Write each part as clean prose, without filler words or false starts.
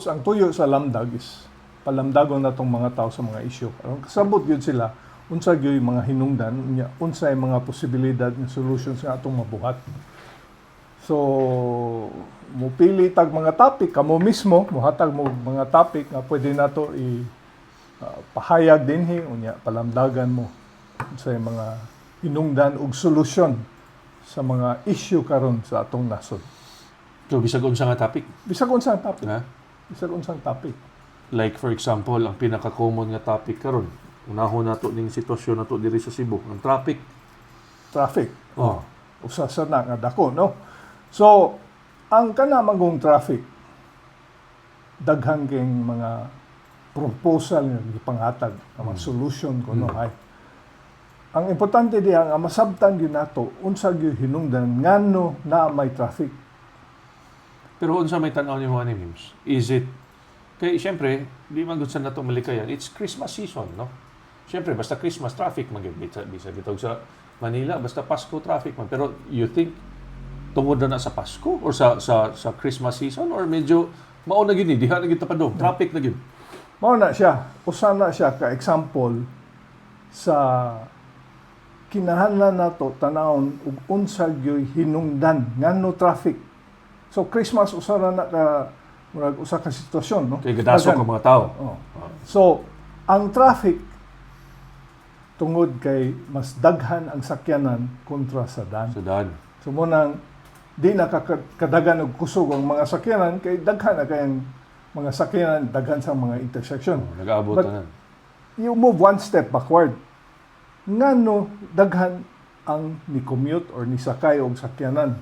course, ang tuyo sa lamdag is palamdagon na tong mga tao sa mga isyu. Aron kasabot gyud sila unsa gyud yung mga hinungdan, unsa yung mga posibilidad ng solutions nga atong mabuhat. So, mupili tag mga topic kamo mismo, muhatag mo mga topic nga pwede nato pahayag dinhi unya palamdagan mo sa mga hinungdan ug solusyon sa mga issue karon sa atong nasod. So, bisag unsa nga topic? Bisag unsang topic. Ha? Bisag unsang topic. Like for example, ang pinaka-common nga topic karon, unahon nato ning sitwasyon nato diri sa Cebu, ang traffic. Traffic. Oh. Usa sa na nga dako, no? So, ang kana magong traffic, daghang kayong mga proposal nga gipanghatag, mga solution kuno ay. Ang importante diha nga masabtan gyud nato unsa gyud hinungdan ngano na may traffic. Pero unsa may tan-aw ni mga Mims? Is it kay syempre, di man gud sa nato malikayan, it's Christmas season, no? Syempre basta Christmas traffic man gyud bisa bitog sa Manila, basta Pasko traffic man. Pero you think tungod na sa Pasko or sa Christmas season or medyo mao na gyud ni diha na gyud tapadong traffic na gyud. Mao na siya, usa na siya ka example sa kinahanglan nato tanawon ug unsa gyud hinungdan ngano traffic. So Christmas usa na ka murag usa ka sitwasyon, no? Kay gadasok ang mga tao. Oh. So ang traffic tungod kay mas daghan ang sakyanan kontra sa daan. So daan. So mo nang di na kadagan og kusog ang mga sakyanan kay daghan na kay mga sakyanan daghan sa mga intersection. Nag-aabot But na. you move one step backward. Ngano daghan ang ni commute or ni sakay og sakyanan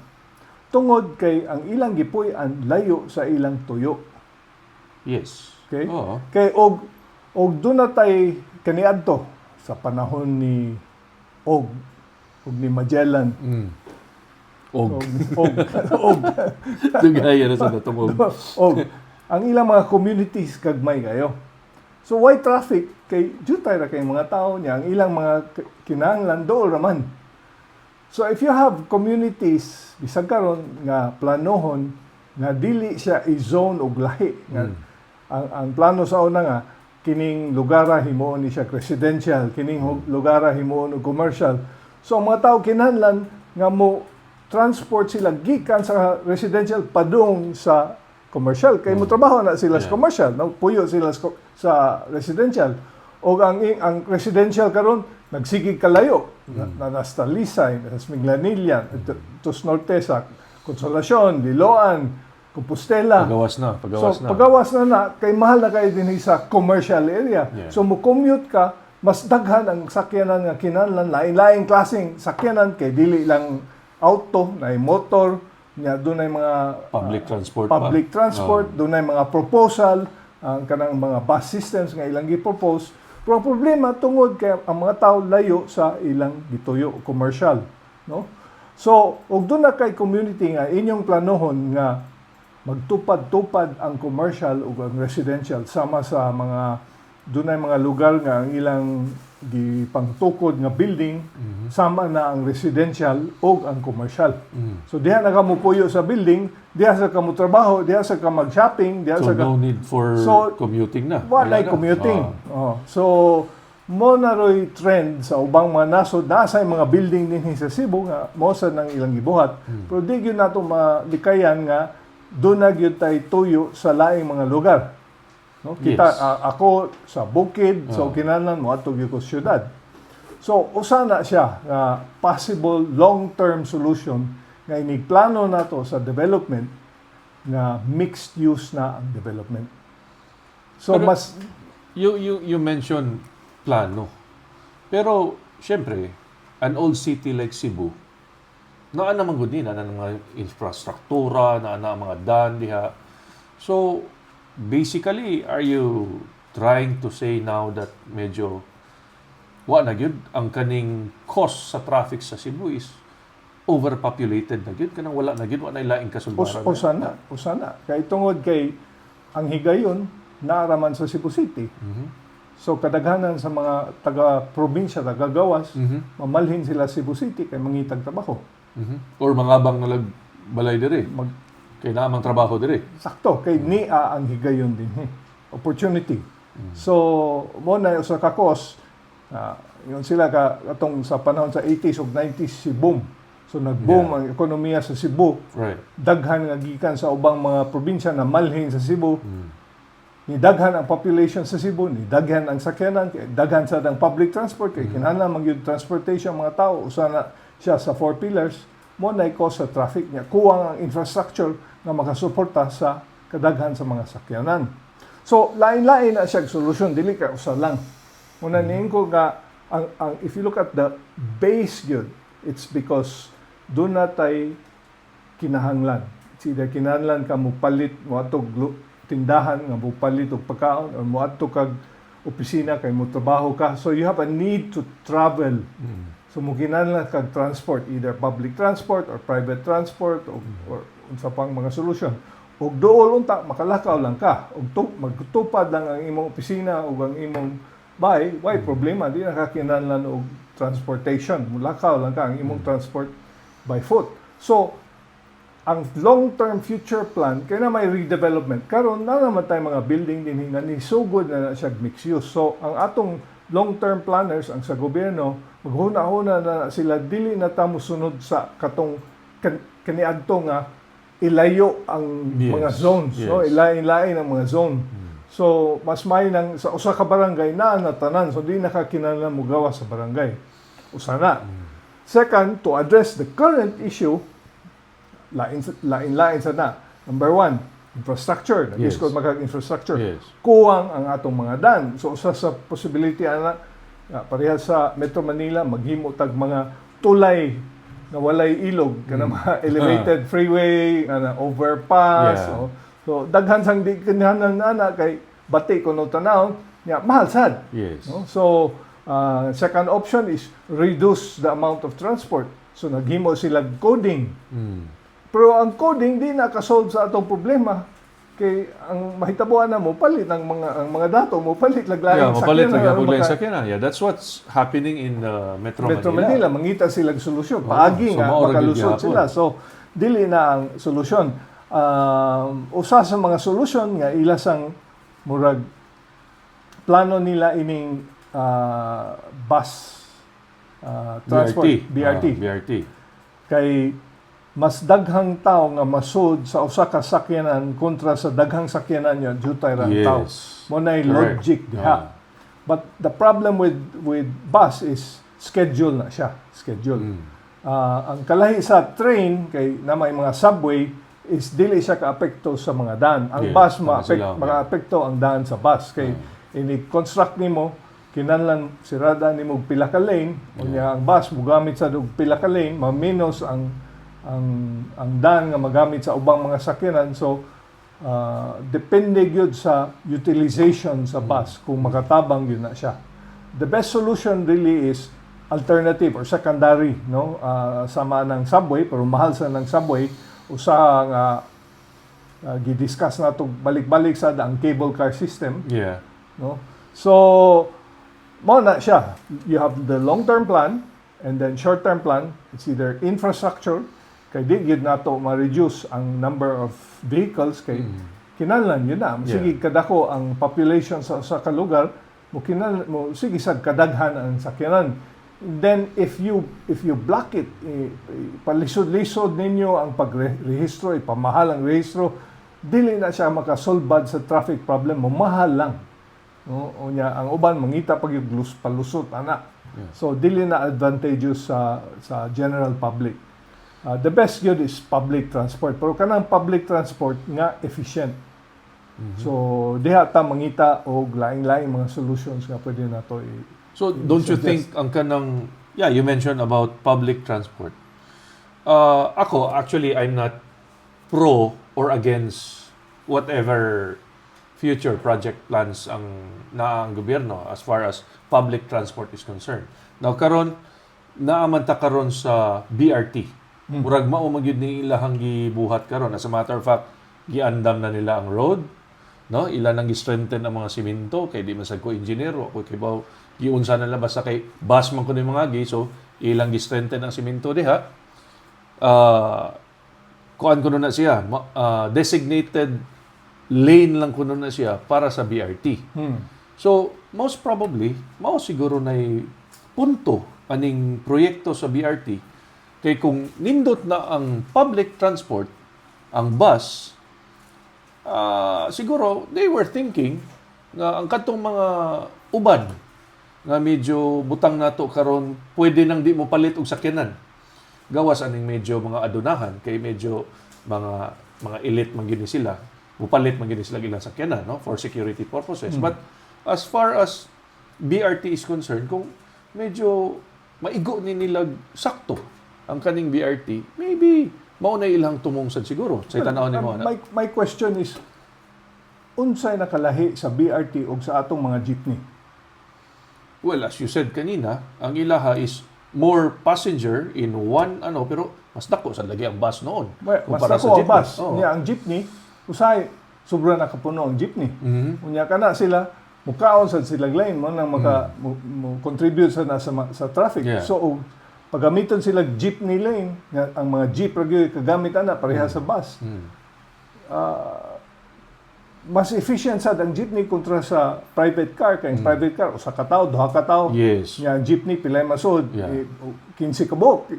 tungod kay ang ilang gipuy-an layo sa ilang tuyo. Yes. Okay? Oo. Kay og dunay kaniadto sa panahon ni og ni Magellan. Og Dugaya na sa natong og ang ilang mga communities kagmay kayo. So why traffic kay jutay ra kay mga tao niya ang ilang mga kinahanglan dool raman. So if you have communities bisag karon nga planohon nga dili siya i-zone og lahi nga ang plano sa una nga kining lugara himuon ni siya residential, kining lugara himuon og commercial. So ang mga tao kinahanglan nga mo transport sila gikan sa residential padung sa commercial kay mo trabaho na sila sa commercial, no? Puyo sila sa residential. O ang residential karon nagsigig kalayo na nasta Lisay, nasa Minglanilla, tos norte sa Consolacion, Liloan, Compostela. Pagawas na. So pagawas na kay mahal na kayo din sa commercial area. Yeah. So mo commute ka, mas daghan ang sakyanan nga kinahanglan, lain-laing klaseng sakyanan kay dili lang auto, na motor, nya dunay mga public transport, dunay mga proposal, ang kanang mga bus systems nga ilang gi-propose. Pero ang problema tungod kay ang mga tao layo sa ilang gituyo commercial, no? So, ug doon na kay community nga inyong planohon nga magtupad-tupad ang commercial ug ang residential sama sa mga dunay mga lugar nga ang ilang gipangtukod nga building sama na ang residential ug ang commercial. So diha na kamo puyo sa building, diha sa kamo trabaho, diha sa ka mag-shopping, diha so sa no need for commuting na. Wala commuting. So mo na roy trend sa ubang mga nasod na sa mga building dinhi sa Cebu nga mo sa nang ilang gibuhat. Pero di gyud nato malikayan nga do na gyud tay tuyo sa laing mga lugar. No? Kita ako sa bukid, so kinahanglan mo atog ko syudad. So usa na siya nga possible long-term solution nga inigplano nato sa development nga mixed use na ang development. So pero, mas you mentioned plano. Pero syempre, an old city like Cebu, naa naman gud ni na mga infrastruktura, na mga daan diha. So basically, are you trying to say now that medyo wa na gyud ang kaning cost sa traffic sa Cebu is overpopulated na gyud kanang wala na gyud wa na laing kasulbaran? Usana. Kay tungod kay ang higayon naaraman sa Cebu City. So kadaghanan sa mga taga-probinsya, taga-gawas, mamalhin sila Cebu City kay mangitag trabaho. Or mga abang nalag balay diri. Kaya naamang trabaho diri. Sakto kay niya ang higayon din opportunity. So mo na usa ka cause yun sila atong sa panahon sa 80s ug 90s si boom. So nag-boom ang ekonomiya sa Cebu. Right. Daghan nga gikan sa ubang mga probinsya na malhin sa Cebu. Ni daghan ang population sa Cebu, ni daghan ang sakyanan, daghan sa ang public transport kay kinahanglan man gyud transportation mga tao usa na siya sa 4 pillars mo na cause sa traffic niya. Kuwang ang infrastructure nga makasuporta sa kadaghan sa mga sakyanan. So lain-lain na siya solusyon dili ka usa lang. Muna niin ko nga ang if you look at the base gyud, it's because doon natay kinahanglan. It's either kinahanglan ka mupalit mo atog tindahan nga mupalit og pagkaon or mo adto kag opisina kay mo trabaho ka. So you have a need to travel. So mo kinahanglan kag transport, either public transport or private transport or unsa pang mga solusyon. Og dool unta makalakaw lang ka og magtupad lang ang imong opisina ug ang imong bahay, why problema di na ka kinahanglan og transportation. Mulakaw lang ka ang imong transport by foot. So ang long-term future plan kay na may redevelopment karon na naman tay mga building din nga ni sugod na siya mixed use. So ang atong long-term planners ang sa gobyerno maghuna-huna na sila dili na ta mosunod sa katong kaniadto nga ilayo ang mga zones, no? Ilain-lain ang mga zone. So mas may nang sa usa ka barangay na tanan, so di nakakinahanglan mo gawa sa barangay. Usa na. Second, to address the current issue, lain-lain sa na. Number one, infrastructure. Yes. Ko infrastructure. Yes. Kuwang ang atong mga dam. So usa sa possibility ana pareha sa Metro Manila maghimo tag mga tulay na walay ilog kana mga elevated freeway ana overpass. Yeah. So daghan sang di kinahanglan ana kay bati kuno tanaw nya mahal sad. Yes. No? So second option is reduce the amount of transport. So naghimo sila coding. Pero ang coding di nakasolve sa atong problema kay ang mahitabuan na mo palit ang mga dato mo palit laglaing mapalit sakyanan, lang sakyanan. Yeah, that's what's happening in Metro Manila. Mangita silang solusyon. Paagi nga makalusot sila. So dili na ang solusyon. Usa sa mga solusyon nga ilasang murag plano nila ining bus transport BRT. BRT. Kay mas daghang tao nga masud sa usa ka sakyanan kontra sa daghang sakyanan niya jutay ra tao. Mo nay logic diha. But the problem with bus is schedule na siya, schedule. Ang kalahi sa train kay na may mga subway is dili siya kaapekto sa mga daan. Ang bus makaapekto ang daan sa bus kay ini-construct nimo kinahanglan sirada nimo pila ka lane unya ang bus mogamit sa og pila ka lane ma-minus ang daan nga magamit sa ubang mga sakyanan. So depende gyud sa utilization sa bus kung makatabang yun na siya. The best solution really is alternative or secondary, no? Sama ng subway pero mahal sa ng subway usa nga gidiscuss nato balik-balik sa ang cable car system. Yeah. No? So mo na siya. You have the long-term plan and then short-term plan. It's either infrastructure kay di gyud nato ma-reduce ang number of vehicles kay kinahanglan yun na. Sige kadako ang population sa ka lugar mo kinahanglan mo sige sad kadaghan ang sakyanan. Then if you block it, palisod-lisod ninyo ang pagrehistro, ipamahal ang rehistro, dili na siya makasolbad sa traffic problem mo, mahal lang. No? Unya ang uban mangita pag yung palusot ana. So dili na advantageous sa general public. The best good is public transport. Pero kanang public transport nga efficient. So diha ta mangita og laing-laing mga solutions nga pwede nato So don't you think ang kanang you mentioned about public transport. Ako actually I'm not pro or against whatever future project plans ang gobyerno as far as public transport is concerned. Now karon naaman ta karon sa BRT. Murag mao magyud ni ilahang gibuhat karon. As a matter of fact, giandam na nila ang road, no? Ila nang gi-strengthen ang mga simento kay di man sad ko engineer ako kay baw giunsa na labas sa kay bus man kuno mga gi so ilang gi-strengthen ang simento diha. kuan kuno na siya, designated lane lang kuno na siya para sa BRT. So, most probably, mao siguro na punto aning proyekto sa BRT kay kung nindot na ang public transport, ang bus, siguro they were thinking nga ang katong mga uban nga medyo butang nato karon pwede nang di mo palit og sakyanan. Gawas aning medyo mga adunahan kay medyo mga elite man gini sila. Mupalit man gini sila ilang sakyanan, no, for security purposes. But as far as BRT is concerned, kung medyo maigo ni nilag sakto ang kaning BRT, maybe mao na ilang tumungsad siguro sa tanawon nimo ana. My question is, unsay nakalahi sa BRT o sa atong mga jeepney? Well, as you said kanina, ang ilaha is more passenger in one pero mas dako sa lagi ang bus noon Mas kumpara ako ang jeepney. bus. Oo. Niya, ang jeepney, usay, sobra nakapuno ang jeepney. Mhm. Unya ka na sila, mukaon sa silang lane mo nang mo contribute sa traffic. Yeah. So, pagamiton sila jeepney lane, nga ang mga jeep ragyo kagamit ana pareha sa bus. Mas efficient sad ang jeepney kontra sa private car kay private car usa ka tawo, duha ka tawo. Yes. Nya ang jeepney pilay masod, Yeah. 15 ka buok.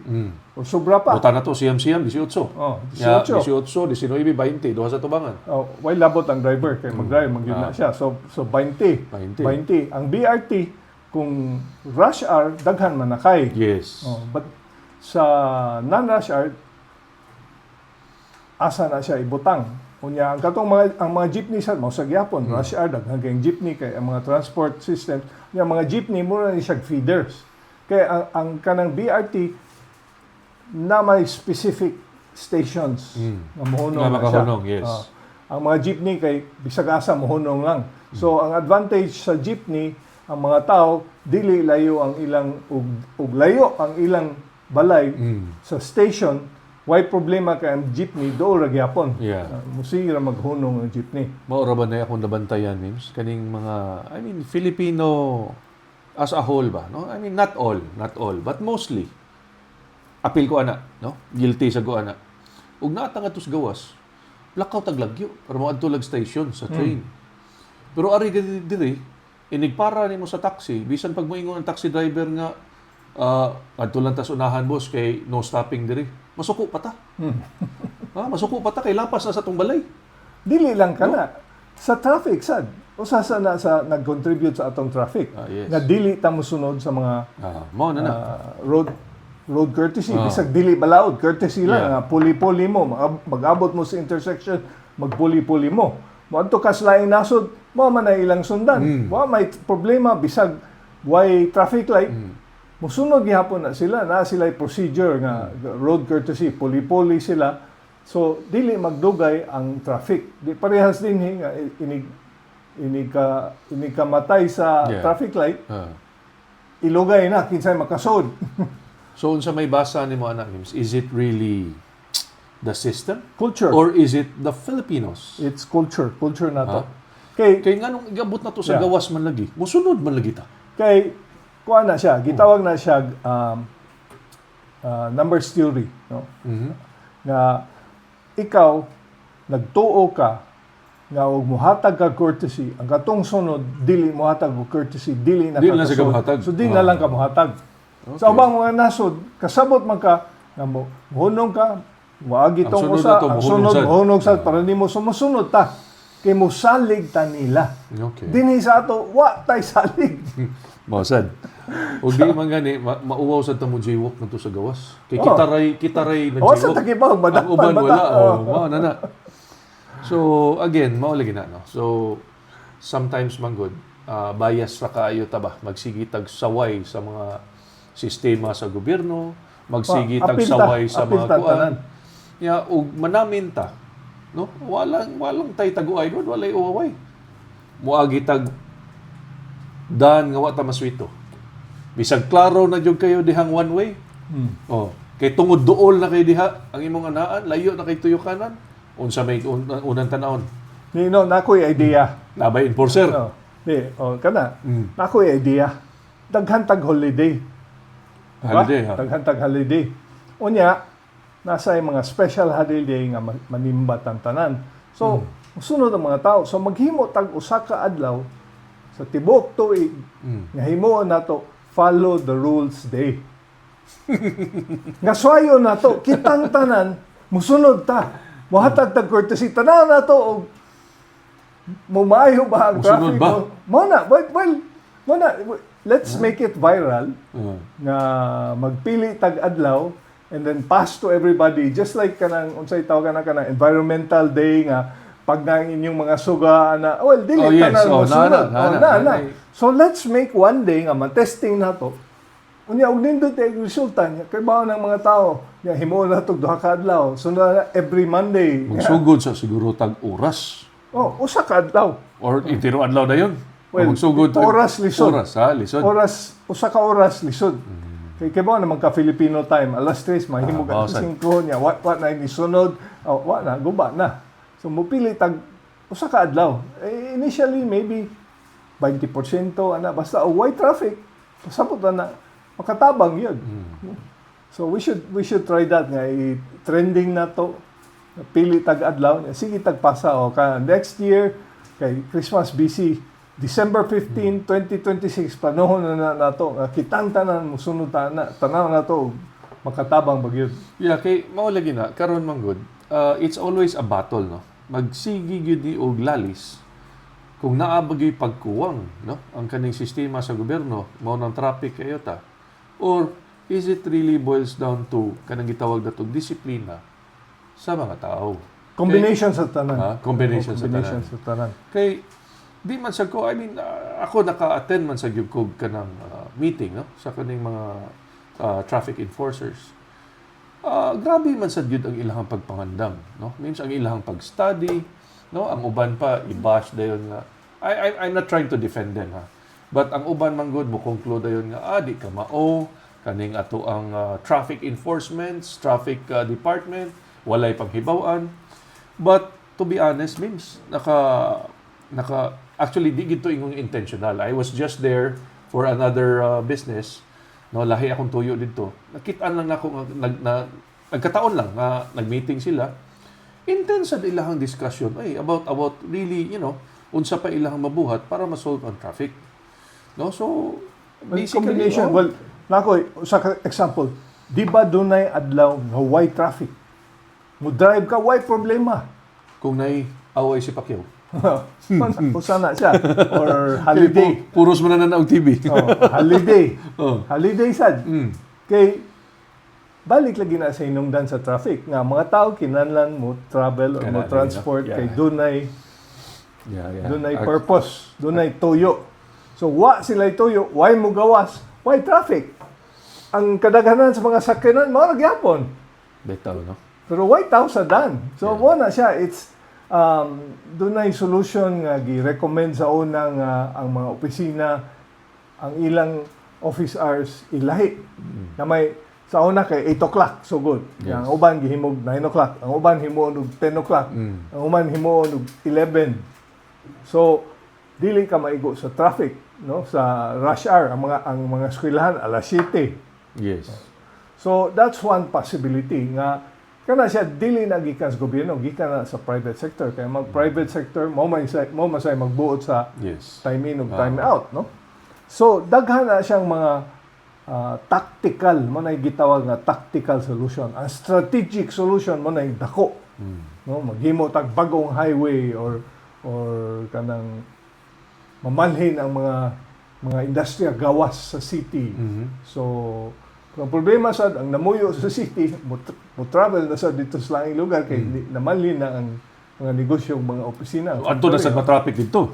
O sobra pa. Buta na to siyam-siyam 18. Oh, 18, 18. 19, 20, duha sa tubangan. Oh, why labot ang driver kay mag-drive magyud na siya. So 20. 20. Ang BRT kung rush hour daghan man nakay. Yes. Oh, but sa non-rush hour asa na siya ibutang. Unya ang katong mga jeepney sa mao sa gyapon rush hour daghan kay jeepney kay ang mga transport system nga mga jeepney mura ni siya feeders. Kay ang kanang BRT na may specific stations nga mohunong Nga na siya. makahunong, yes. Ang mga jeepney kay bisag asa mohunong lang. So ang advantage sa jeepney, ang mga tao dili layo ang ilang ug layo ang ilang balay sa station. Why problema kay ang jeepney dool ra gyapon. Yeah. Musira maghunong ang jeepney. Maura ba na akong nabantayan, Mims? Kaning mga, Filipino as a whole ba? No? Not all, but mostly. Apil ko ana, no? Guilty sa ko ana. Ug naatang atos gawas, blackout ag lagyo para moadto lag station sa train. Pero ari diri, inigpara nimo sa taxi, bisan pag moingon ang taxi driver nga adto lang tas unahan boss kay no stopping diri. Masuko pa ta. Masuko pa ta kay lapas na sa tong balay. Dili lang kana sa traffic sad. Usa sa nag-contribute sa atong traffic. Yes. Nga dili ta mosunod sa mga Mao na road courtesy. Bisag dili balaod, courtesy lang. Yeah. Puli-puli mo. Mag-abot mo sa intersection, magpuli-puli mo. Moadto ka sa laing nasod, mo man na ilang sundan. Wa may problema, bisag way traffic light. Musunod gihapon na sila. Na sila procedure nga road courtesy. Puli-puli sila. So, dili magdugay ang traffic. Di parehas din nga inig kamatay sa traffic light. Ilugay na, kinsay makasod. So, unsa may basa nimo ana, Mims? Is it really the system? Culture. Or is it the Filipinos? It's culture. Culture na to. Kay nganong igabot na to sa gawas man lagi? Musunod man lagi ta. Kay kuha na siya, gitawag na siya numbers theory. No? Nga ikaw, nagtuo ka, nga og muhatag ka courtesy, ang katong sunod, dili muhatag og courtesy, dili na Dili na siya kamuhatag. So, di na lang ka muhatag. Okay. Sa ubang mga nasod, kasabot man ka, nga muhunong ka, muagi Ang tong sunod usa, na to, ang muhunong sunod, sad. muhunong sad, para di mo sumusunod ta. Kay mo salig ta nila. Okay. Dinhi sa ato, wa tay salig. Mausad. O di man gani, mauwaw sa tamo jaywalk na to sa gawas. Kay kita ray na O sa jaywalk. takipag, Ang madakpan uban bata. wala. Mao na. So, again, mao lagi na, no? So, sometimes man good, bias ra kaayo ta ba? Magsigitag saway sa mga sistema sa gobyerno, magsigitag Apil ta, saway sa apil mga ta, kuan. tanan. Ya, ug manamin ta, no? Walang tay taguay god, walay uwaway. Muagi tag dan nga wa ta maswito. Bisag klaro na jud kayo dihang one way. Oh, kay tungod duol na kay diha ang imong anaan, layo na kay tuyo kanan. Unsa may unang tanawon? Nino, nakoy idea. Labay enforcer. No. Kana. Nakoy idea. Daghantag holiday. Holiday, ha? Daghantag holiday. Unya, nasa yung mga special holiday nga manimbat ang tanan. So, sunod ang mga tao. So, maghimo tag usa ka adlaw sa tibuok tuig nga himuon nato follow the rules day. Nga swayo nato kitang tanan musunod ta. Mohatag tag courtesy tanan nato og mumayo ba ang Musunod traffic ba? mo na let's make it viral nga magpili tag adlaw and then pass to everybody just like kanang unsay tawag na kanang environmental day nga pag na inyong mga suga na dili tanan mo sunod. Na. So let's make one day nga matesting nato unya og nindot ay resulta niya kay bao ng mga tao nga himuon nato duha ka adlaw sunod na every Monday. Magsugod sa siguro tag oras. Usa ka adlaw. Or itiro adlaw na yun. Well, Magsugod oras lisod. Oras, ha? Lisod. Usa ka oras lisod. Kay ba naman ka Filipino time, alas 3 mahimog at 5 niya. What na ni sunod, wa na guba na. So mopili tag usa ka adlaw. Initially maybe 20% ana basta white traffic. Pasabot na makatabang 'yun. So we should try that nga trending na to. Pili tag adlaw niya. Sige tagpasa o ka next year kay Christmas BC December 15, 2026 panahon na nato kitang tanan musunod na tanaw na to makatabang bagyod. Yeah, kay mao lagi na karon man good. It's always a battle, no. Magsigi gyud ni og lalis kung naa bagay pagkuwang, no, ang kaning sistema sa gobyerno mao nang traffic kayo ta. Or is it really boils down to kanang gitawag natong disiplina sa mga tao? Combination sa tanan. Combination sa tanan. Kay di man sa ko, ako naka-attend man sa gyud ko kanang meeting, no, sa kaning mga traffic enforcers. Grabe man sa gyud ang ilahang pagpangandam, no? Means ang ilahang pag-study, no? Ang uban pa i-bash dayon nga. I'm not trying to defend them, ha. But ang uban man good mo conclude dayon nga di ka mao kaning ato ang traffic enforcements, traffic department walay panghibaw-an. But to be honest, means actually di gito ingong intentional. I was just there for another business. No, lahi akong tuyo dito. Nakitaan lang ako nagkataon lang na nag-meeting sila. Intense sa ilahang discussion about really, unsa pa ilahang mabuhat para ma-solve ang traffic. No, so basically combination usa ka example. Di ba dunay adlaw nga white traffic? Mo drive ka white problema. Kung nay away si Pacquiao. Usa na siya or holiday. Puros man na og TV. Holiday. Holiday sad. Kay balik lagi na sa hinungdan sa traffic nga mga tao kinahanglan mo travel or mo transport kay dunay dunay purpose, dunay tuyo. So wa sila tuyo, why mo gawas? Why traffic? Ang kadaghanan sa mga sakyanan mao ra gyapon. Betaw, no? Pero why tao sa dan? So mo na siya, it's dunay solution nga gi-recommend sa unang ang mga opisina ang ilang office hours ilahi. Na may sa una kay 8 o'clock, so good. Yes. Ang uban gihimog 9 o'clock, ang uban himuon og 10 o'clock, ang uban himuon og 11. So dili ka maigo sa traffic, no, sa rush hour ang mga eskwelahan alas 7. Yes. So that's one possibility nga kana siya dili na gikan sa gobyerno, gikan na sa private sector. Kaya mag-private sector mo masay magbuot sa time in ug time out, no? So daghan na siyang mga tactical mo na gitawag nga tactical solution. Ang strategic solution mo na dako. No, maghimo tag bagong highway or kanang mamanhin ang mga industriya gawas sa city. So ang problema sad ang namuyo sa city mo travel na sa dito sa laing lugar kay namalin na ang mga negosyo, mga opisina. Adto na sa traffic dito.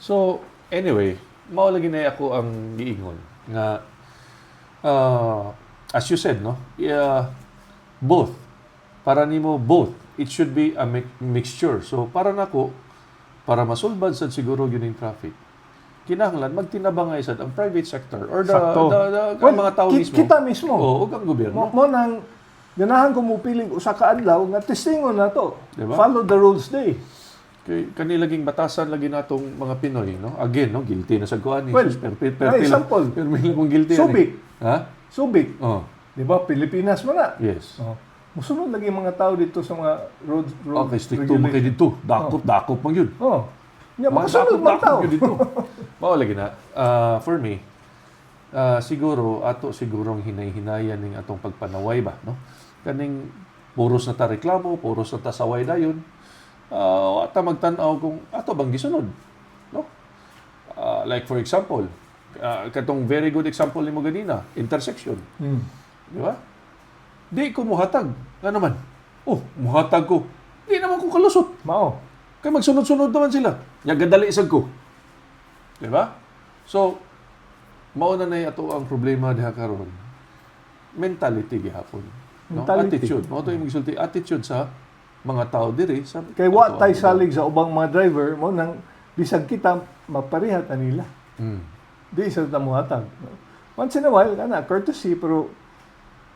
So anyway, mao lagi na ako ang giingon nga as you said, no, both para nimo both it should be a mixture. So para nako para masulbad sad siguro gyud yung traffic kinahanglan magtinabangay sad ang private sector or the mga tao mismo. Kita mismo. O ang gobyerno. Mo nang ganahan ko mo piling usa ka adlaw nga testingon na to. Diba? Follow the rules day. Kay kanilaging batasan lagi natong mga Pinoy, no? Again, no, guilty na sa kuan ni Well, example. Pero may lang guilty. Subic. Ha? Subic. Di ba? Pilipinas man na. Yes. Oh. Musunod lagi mga tao dito sa mga road Okay, stricto mo kayo dito. Dakop man yun. Oh. Nya makasunod man tao. Yun dito. Mao lagi na. For me, siguro sigurong hinay-hinayan ning atong pagpanaway ba, no? Kaning puros na ta reklamo, puros na ta saway dayon. Wata magtan-aw kung ato bang gisunod, no? Like for example, katong very good example nimo ganina, intersection. Di ba? Di ko muhatag. Nga naman. Muhatag ko. Di naman ko kalusot. Mao. Kaya magsunod-sunod naman sila. Yagadali isag ko. Di ba? So, mauna na ato ang problema diha karon. Mentality gihapon. No? Mentality. Attitude. Mao to yung magsulti. Attitude sa mga tao diri. Sa Kay wa tay salig sa ubang mga driver mo nang bisag kita maparihat na nila. Di isa na muhatag. Once in a while, courtesy, pero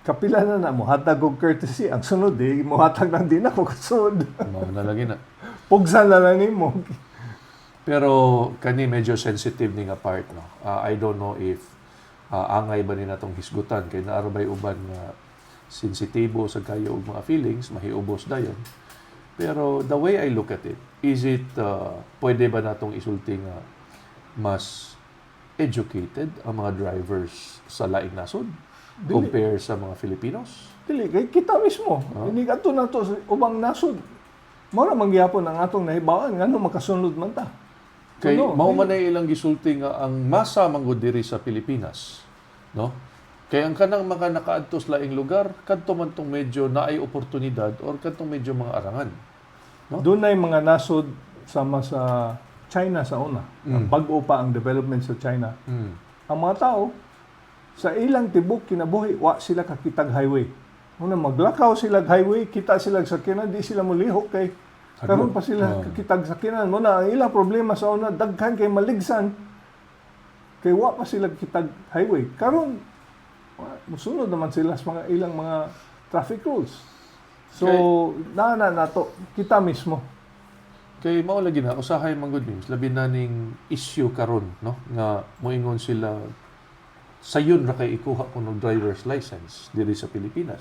kapila na muhatag og courtesy. Ang sunod, muhatag lang din ako kasunod. Mao na lagi na. Pugsan na lang nimo. Pero kani medyo sensitive ning part, no. I don't know if angay ba ni natong hisgutan kay naarabay uban nga sensitibo sa kayo og mga feelings, mahiubos dayon. Pero the way I look at it, is it pwede ba natong isulti nga mas educated ang mga drivers sa laing nasod compare sa mga Filipinos? Dili, kay kita mismo. Inig ato na to sa ubang nasod. Mao na mangyapon ang atong nahibawan ngano makasunod man ta. Kay Ano, mao man ay ilang gisulti nga ang masa manggod diri sa Pilipinas, no? Kay ang kanang mga nakaadto sa laing lugar, kadto man tong medyo naay oportunidad or kadtong medyo mga arangan. No? Doon ay mga nasod sama sa China sa una. Bag-o pa ang development sa China. Ang mga tao, sa ilang tibok kinabuhi, wa sila kakitag highway. Una maglakaw sila highway, kita sila sa sakyanan, di sila mulihok kay karon pa sila kakitag sakyanan. Muna ang ilang problema sa una, daghan kay maligsan. Kay wa pa sila kitag highway. Karon musunod naman sila sa mga ilang mga traffic rules. So, nato kita mismo. Kay mao lagi na usahay man good news labi na ning issue karon, no, nga moingon sila sayon ra kay ikuha ko ng driver's license diri sa Pilipinas,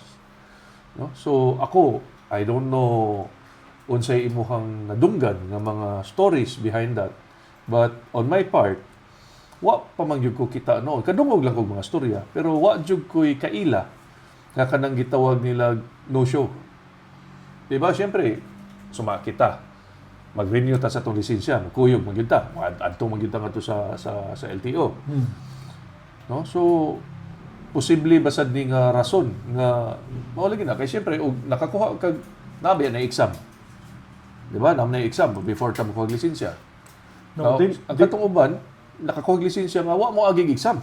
no? So ako, I don't know unsay imuhang nadunggan nga mga stories behind that, but on my part, wa pa man gyud ko kita no, kadungog lang kog mga storya, pero wa jud ko'y kaila nga kanang gitawag nila no show. Diba, siyempre, suma kita. Mag-renew ta sa itong lisensya. Kuyog, magyud ta. Adto magyud ta nga to sa LTO. No? So, posible basad ni nga rason nga maulagi na. Kaya siyempre, nakakuha kag nabi na exam. Diba? Naman na exam before ta makuha lisensya. No, ang katong uban, nakakuha lisensya nga, wa mo aging exam.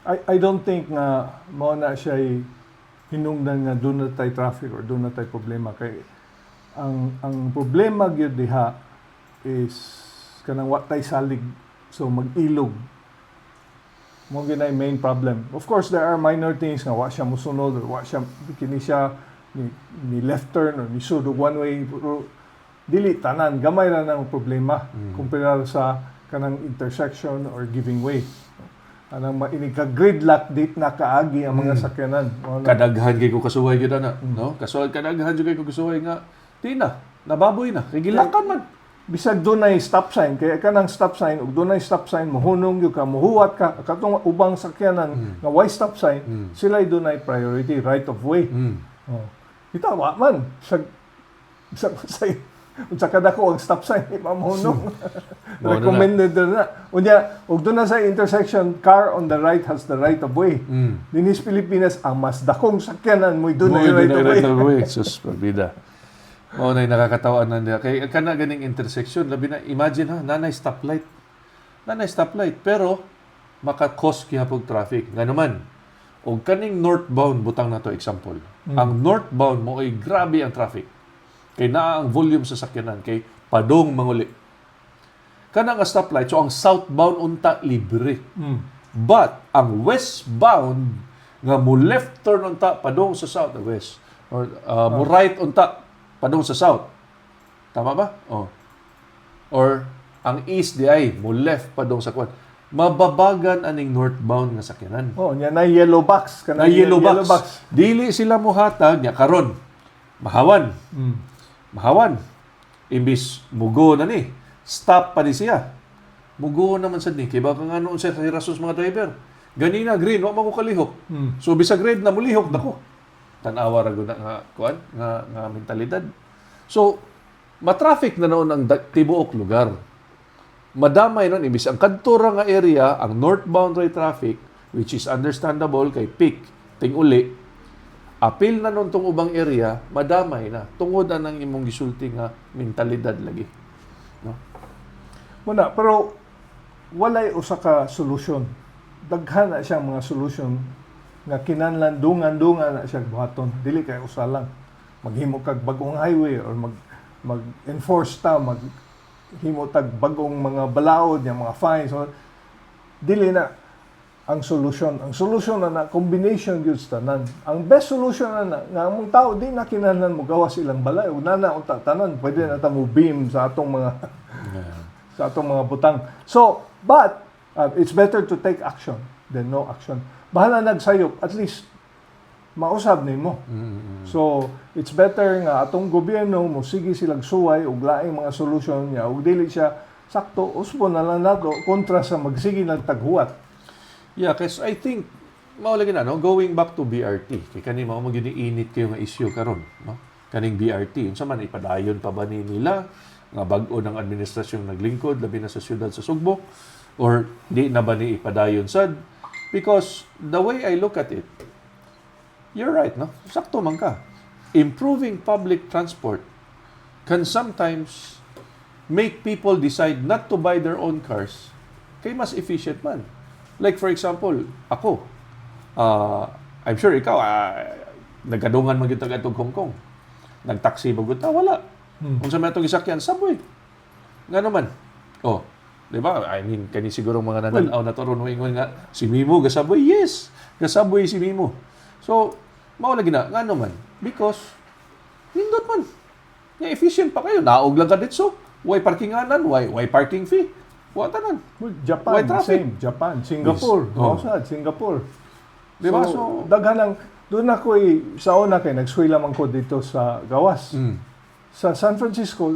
I don't think nga mao na siya hinungdan nga doon na tayo traffic or doon na tayo problema. Kay ang problema gyud diha is kanang wa tay salig, so mag-ilog. Mo gyud ay main problem. Of course, there are minor things nga wa siya musunod or wa siya kini siya ni left turn or ni sud one way. Pero dili tanan gamay ra nang problema kumpara sa kanang intersection or giving way. Anang gridlock date na kaagi ang mga sakyanan. Kadaghan kay ko kasuway gyud ana, no? Kadaghan jud kay ko kasuway nga di na, nababoy na, kay gilakan man. Bisag dunay stop sign, kaya kanang stop sign ug dunay stop sign mohunong gyud ka, mohuwat ka katong ubang sakyanan nga why stop sign, sila dunay priority right of way. Ita wa man sa unsa kada ko ang stop sign mamahunong. Recommended na. Unya, ug doon na sa intersection, car on the right has the right of way. Dinis Pilipinas, ang mas dakong sakyanan mo doon na right of way. Sus, pabida. Mao nay nakakatawa na niya. Kay kana ganing intersection, labi na imagine ha, nanay stoplight. Nanay stoplight pero maka-cause kihapog traffic. Nga naman, og kaning northbound butang na to example. Ang northbound mo ay grabe ang traffic. Kay naa ang volume sa sakyanan kay padong manguli. Kana nga stoplight, so ang southbound unta libre. But ang westbound nga mo left turn unta padong sa south west or mo right unta padong sa south. Tama ba? Oh. Or ang east di ay mo left padong sa kwan. mababagan aning northbound nga sakyanan. Oh, nya na yellow box Na yellow box. Dili sila muhatag nya karon. Mahawan. Mahawan. Imbis mugo na ni. Stop pa ni siya. Mugo naman sad ni kay baka nga noon sa rasos mga driver. Ganina green wa man ko kalihok. So bisag red na mulihok nako. Tan-awa ra gud nga kuan nga mentalidad. So matraffic na noon ang tibuok lugar. Madamay nun imbis ang kadto ra nga area ang northbound ray traffic which is understandable kay peak ting uli. Apil na nun tong ubang area, madamay na. Tungod na ng imong gisulti nga mentalidad lagi. No? Muna, pero walay usa ka solusyon. Daghan na siyang mga solusyon nga kinahanglan dungan-dungan na siya buhaton. Dili kay usa lang. Maghimo kag bagong highway or mag-enforce ta, maghimo tag bagong mga balaod, yung mga fines. So, dili na ang solusyon. Ang solusyon na combination gyud sa tanan. Ang best solution na nga among tao di na kinahanglan mo gawas ilang balay. Ug nana unta tanan pwede na ta mo beam sa atong mga sa atong mga butang. So, but it's better to take action than no action. Bahala nagsayop, at least mausab nimo. So, it's better nga atong gobyerno mo sige silang suway ug laing mga solusyon niya ug dili siya sakto usbo na lang nato kontra sa magsige ng taghuwat. Yeah, kasi I think maulagi na no going back to BRT. Kay kani mao init kayo nga issue karon, no? Kaning BRT unsa man ipadayon pa ba ni nila nga bag-o ng administrasyong naglingkod labi na sa siyudad sa Sugbo or di na ba ni ipadayon sad? Because the way I look at it, you're right, no? Sakto man ka. Improving public transport can sometimes make people decide not to buy their own cars kay mas efficient man. Like for example, ako, I'm sure ikaw, nagkadungan man kita atong Hong Kong. Nagtaksi ba ta? Wala. Kung sa may itong isakyan, subway. Nga naman. Oh, di ba? I mean, kani siguro mga nananaw na toron ingon nga, si Mimo, gasubway? Yes, gasubway si Mimo. So, maulagi na, nga naman. Because, nindot man. Nga efficient pa kayo. Naog lang ka dito. Why parkinganan? Why parking fee? Watanan. Japan, Why traffic? same. Japan, Singapore. Yes. Oh. Singapore. Diba? So, daghan ang doon ako sa una kay nagswila man ko dito sa Gawas. Sa San Francisco,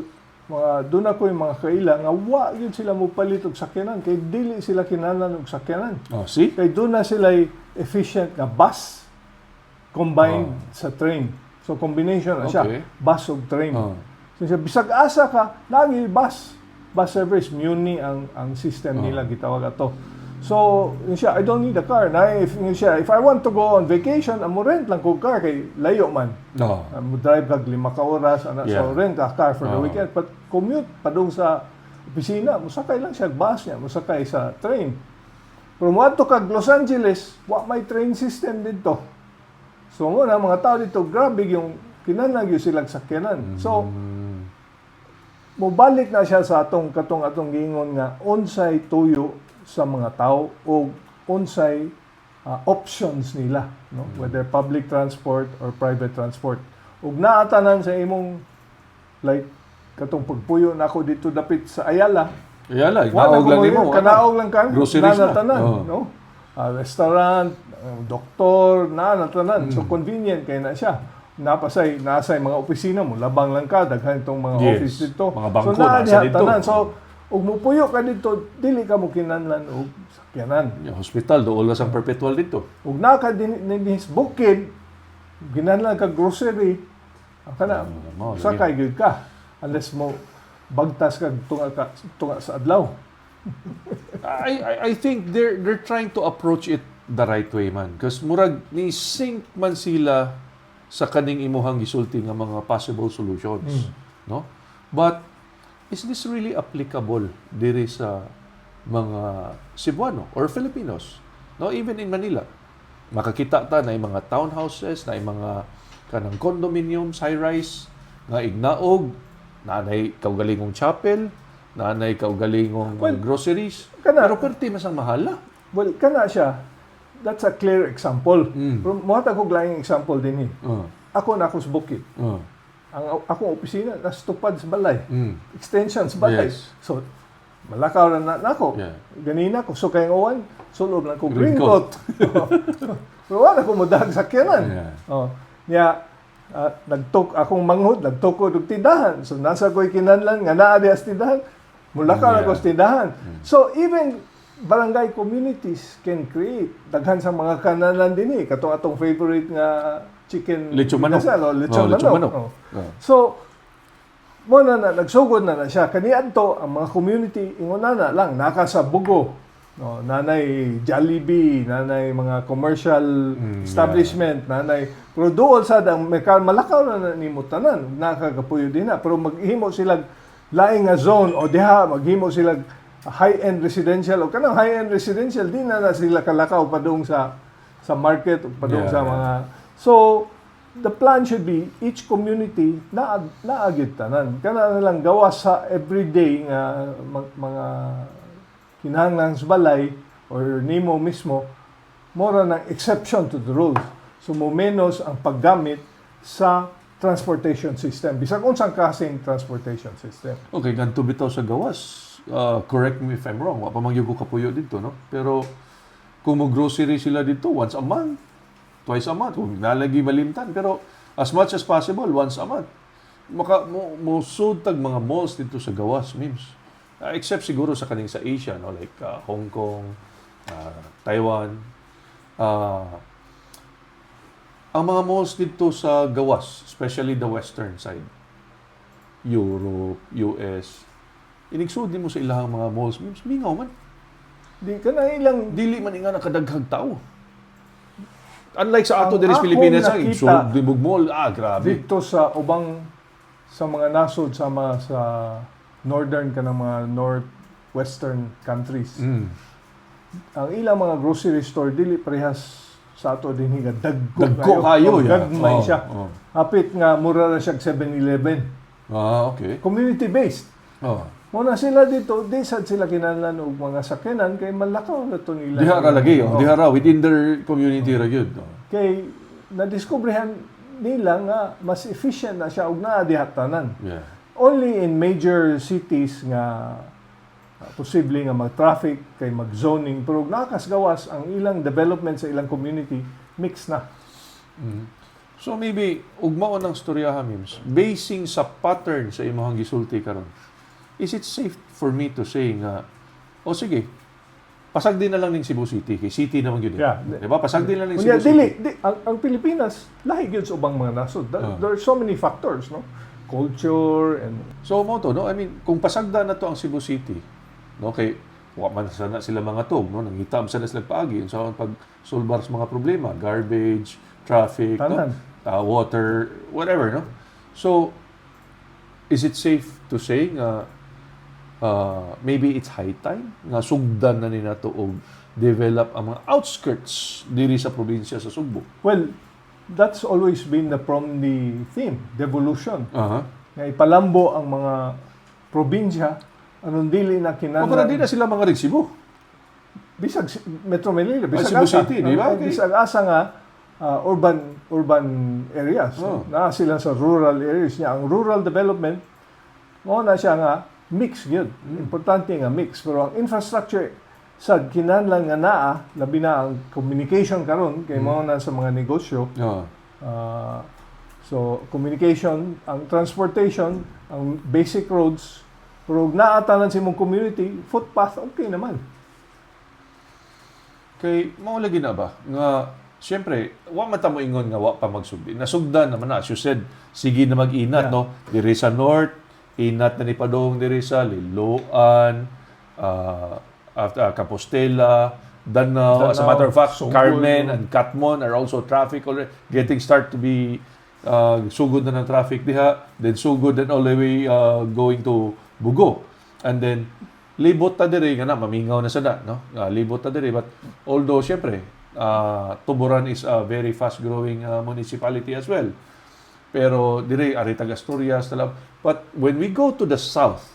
doon ako yung mga kaila nga wa yun sila mo palit og sakyanan kay dili sila kinahanglan og sakyanan. Oh, see? Kay doon na sila efficient nga bus combined sa train. So combination na siya, Okay. bus ug train. Oh. So siya bisag asa ka, lagi bus service muni ang system nila gitawag ato. So, yun siya, I don't need a car. Na if I want to go on vacation, amo rent lang ko car kay layo man. No. Mo drive kag 5 ka oras Yeah. so rent a car for the Oh. weekend. But commute padung sa opisina, musakay lang siya bus niya, musakay sa train. Pero mo adto kag Los Angeles, wa may train system dito. So mo na mga tao dito grabe yung kinahanglan gyud silang sakyanan. So mobalik na siya sa atong giingon nga unsay tuyo sa mga tao o unsay options nila, no? Whether public transport or private transport. Ug naatanan sa imong like katong pagpuyo na ako dito dapit sa Ayala. Yala, Wala naog lang nimo. kanaog lang kan. Groceries na. Tanan, Oh. no? Restaurant, doktor, tanan. So convenient kay na siya. Nasay mga opisina mo, labang lang ka, daghan itong mga Yes. office dito. Mga bangko, so, naa nasa diha dito. tanan. So, ug mupuyo ka dito, dili ka mo kinahanglan og sakyanan. Yung hospital, doon lang ang perpetual dito. Ug naa ka din bukid, kinahanglan ka grocery, kana mao, sakay gyud ka unless mo bagtas ka tunga sa adlaw. I think they're trying to approach it the right way man. Because murag ni sync man sila sa kaning imuhang gisulti nga mga possible solutions, no? But is this really applicable diri sa mga Cebuano or Filipinos? No, even in Manila. Makakita ta na yung mga townhouses, na yung mga kanang condominiums, high-rise, nga ignaog, nanay kaugalingong chapel, nanay kaugalingong groceries. Pero perti masang mahala. Well, kana siya. That's a clear example. Pero mohatag ko laing example din ni. Ako na ako sa bukid. Ang akong opisina nasa tupad sa balay. Extension sa balay. Yes. So malakaw na nako. Yeah. Ganina ko so kay uwan, sulob na ko Green green coat. Pero wala ko modag sa kyanan. Yeah. Oh, niya akong manghud, nagtukod og tindahan. So nasa ko'y kinahanglan nga naa diha sa tindahan, mulakaw na ko sa tindahan. So even barangay communities can create daghan sa mga kanalan dinhi katong atong favorite nga chicken Lechon manok. inasal, o lechon Lechon manok. manok. Oh. Oh. So mo na nagsugod na siya kaniadto ang mga community inguna na lang naka sa Bugo, no, nanay Jollibee, nanay mga commercial establishment, nanay pero doon sa ang malakaw na nimo tanan nakagapuyo din na pero maghimo sila laing nga zone o diha maghimo sila high-end residential o kanang high-end residential di na sila kalakaw padung sa market o padung Yeah, sa yeah. mga so the plan should be each community naagid tanan kana na lang gawas sa everyday nga mga kinahanglan sa balay or nimo mismo mora ng exception to the rules so mo menos ang paggamit sa transportation system bisag unsang klaseng transportation system. Okay, ganito bitaw sa gawas. Correct me if I'm wrong. Wa pa man gyud ko kapuyo dito, no? Pero kung mo-grocery sila dito once a month, twice a month, kung nalagi malimtan, pero as much as possible, once a month. Musud tag mga malls dito sa gawas, memes. Except siguro sa kaning sa Asia, no? Like Hong Kong, Taiwan. Ang mga malls dito sa gawas, especially the western side, Europe, US, inigsud mo sa ilahang mga malls, memes, mingaw man. Di ka na ilang Dili man nga nakadaghag tao. Unlike sa ato Ang diri sa akong Pilipinas, ang nakita igsud dibog mall, grabe. dito sa ubang sa mga nasod sa northern ka ng mga northwestern countries. Ang ilang mga grocery store dili parehas sa ato din higa Dagko kayo, yeah. Gagmay Oh, siya. oh. Hapit nga mura na siya 7-Eleven. Okay. Community based. Oh. Muna sila dito, di sad sila kinahanglan og mga sakyanan kay malakaw na to nila. Diha ra lagi, Oh. diha ra within their community ra gyud. Kay nadiskubrihan nila nga mas efficient na siya og naa diha tanan. Yeah. Only in major cities nga posible nga mag-traffic kay mag-zoning pero nakasgawas ang ilang development sa ilang community mix na. So maybe ug mao nang storyaha memes, basing sa pattern sa imong gisulti karon. Is it safe for me to say nga sige, pasag din na lang ning Cebu City kay city naman gyud. Yeah. Di ba? Pasag din lang ning Kunya Cebu City. ang Pilipinas lahi gyud sa ubang mga nasod. There are so many factors, no? Culture and So mo to, no? I mean, kung pasagda na to ang Cebu City, no, kay wa man sana sila mga tog, no, nangitam sana sila paagi sa pag solbar sa mga problema, garbage, traffic, Tanan. no, water, whatever, no. So is it safe to say nga maybe it's high time nga sugdan na ni nato og develop ang mga outskirts diri sa probinsya sa Sugbo? well, that's always been from the theme, devolution. Aha. Nga ipalambo ang mga probinsya anong dili na O para di kinahanglan. na sila mga Cebu. Bisag Metro Manila, bisag Cebu asa. City, di ba? Okay. Bisag asa nga urban areas. Oh. Na sila sa rural areas niya. Ang rural development mo na siya nga mix gyud. Importante nga mix pero ang infrastructure sa kinahanglan nga naa labi na ang communication karon kay mao na sa mga negosyo. So communication, ang transportation, ang basic roads pero naatanan sa imong community, footpath okay naman. Kay mao lagi na ba nga siyempre wa man ta mo ingon nga wa pa magsugdi. Nasugdan naman na as you said, sige na mag-inat, Yeah. no. Diri sa north, inat na ni padong diri sa Liloan, after Compostela, Danao. As a matter of fact, Sugod, Carmen no? and Catmon are also traffic already getting start to be sugod na ng traffic diha, then sugod and all the way going to Bugo. And then libot ta diri nga na mamingaw na sada, no? Libot ta diri, but although syempre Tuburan is a very fast growing municipality as well. Pero dire ari taga Asturias talab. But when we go to the south,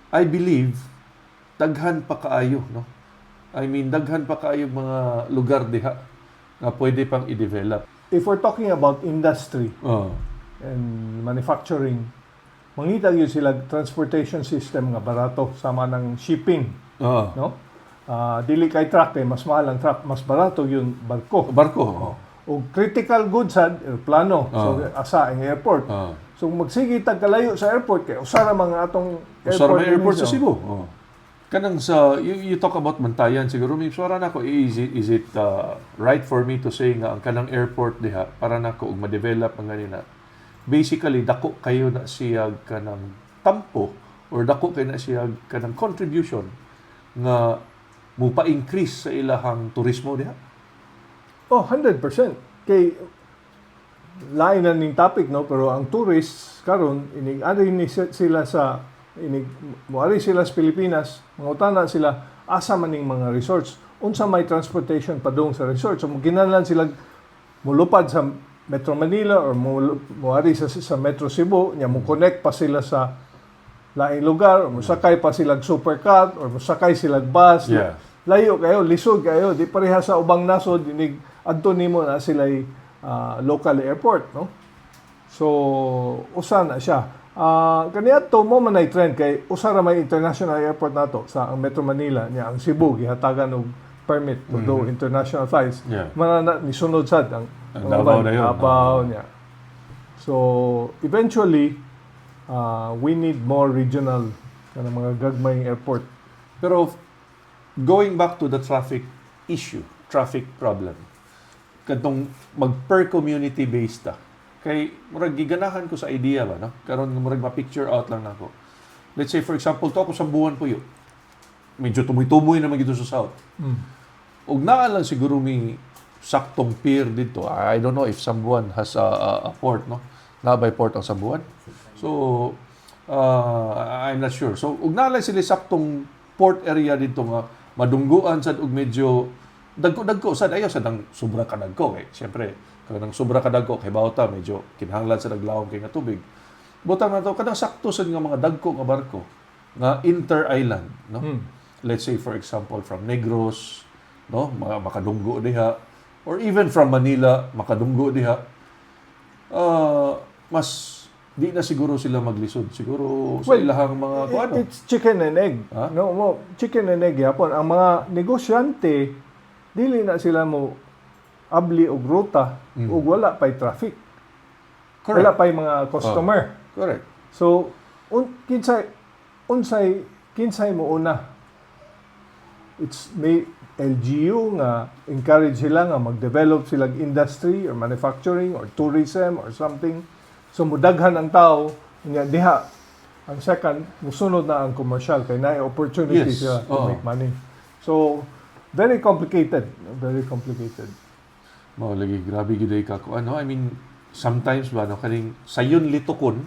I believe daghan pa kaayo, no? I mean daghan pa kaayo mga lugar diha nga pwede pang i-develop. If we're talking about industry Oh. and manufacturing, mangita yun sila transportation system nga barato sama ng shipping, Oo. no? Dili kay truck kay mas mahal ang truck, mas barato yung barko. Barko. O critical goods sa aeroplano, so asa ang airport. So magsige tag kalayo sa airport kay usara mga atong Usara may airport mismo. sa Cebu. Kanang sa you talk about Mantayan siguro may suara nako is it right for me to say nga ang kanang airport diha para nako og ma-develop ang ganina. Basically dako kayo na siya kanang tampo or dako kayo na siya kanang contribution nga mupa-increase sa ilahang turismo diha. Oh, 100%. Kay lain na ning topic, no, pero ang tourists karon inig ari ni sila sa inig moari sila sa Pilipinas, mangutana sila asa man ning mga resorts, unsa may transportation padung sa resort. So ginahanglan sila mulupad sa Metro Manila or moari sa Metro Cebu, nya mo connect pa sila sa laing lugar, o musakay pa sila supercut or musakay sila bus. Yeah. Layo kayo, lisod kayo, di pareha sa ubang nasod, inig adto nimo na sila local airport, no? So usa na siya. Kaniadto mo man ay trend kay usa ra may international airport nato sa ang Metro Manila nya ang Cebu gihatagan og permit to do international flights. Yeah. Manana ni sunod sad ang Davao na yun. Davao niya. So eventually we need more regional kanang mga gagmayng airport. Pero going back to the traffic issue, traffic problem. Kadtong mag-per community based ta. Kay murag giganahan ko sa idea ba no? Karon murag ma-picture out lang nako. Let's say for example to ako sa buwan puyo. Medyo tumoy-tumoy naman gito sa south. Og naa lang siguro may saktong pier dito. I don't know if Sambuan has a port, no? Nabay port ang Sambuan. So I'm not sure. So ug naa lang sila saktong port area dito nga madungguan sad og medyo dagko sad ayo sad ang sobra kadagko kay syempre kanang sobra kadagko kay bawta medyo kinahanglan sa naglawom kay nga tubig. Butang na to kadang sakto sad nga mga dagko nga barko nga inter-island, no? Let's say for example from Negros, no, makadunggo diha or even from Manila makadunggo diha. Mas di na siguro sila maglisod. Siguro sa ilahang mga kuano. It's chicken and egg. Ha? No, chicken and egg yapon. Ang mga negosyante dili na sila mo abli og ruta ug wala pay traffic. Correct. Wala pay mga customer. Correct. So kinsay mo una. It's may LGU nga encourage sila nga mag-develop silang industry or manufacturing or tourism or something. So mudaghan ang tao nya diha. Ang second, musunod na ang commercial kay naay opportunity Yes. sila to Oo. make money. So very complicated, very complicated. Mao lagi grabe gid ka ko ano. I mean sometimes ba no kaning sayon litokon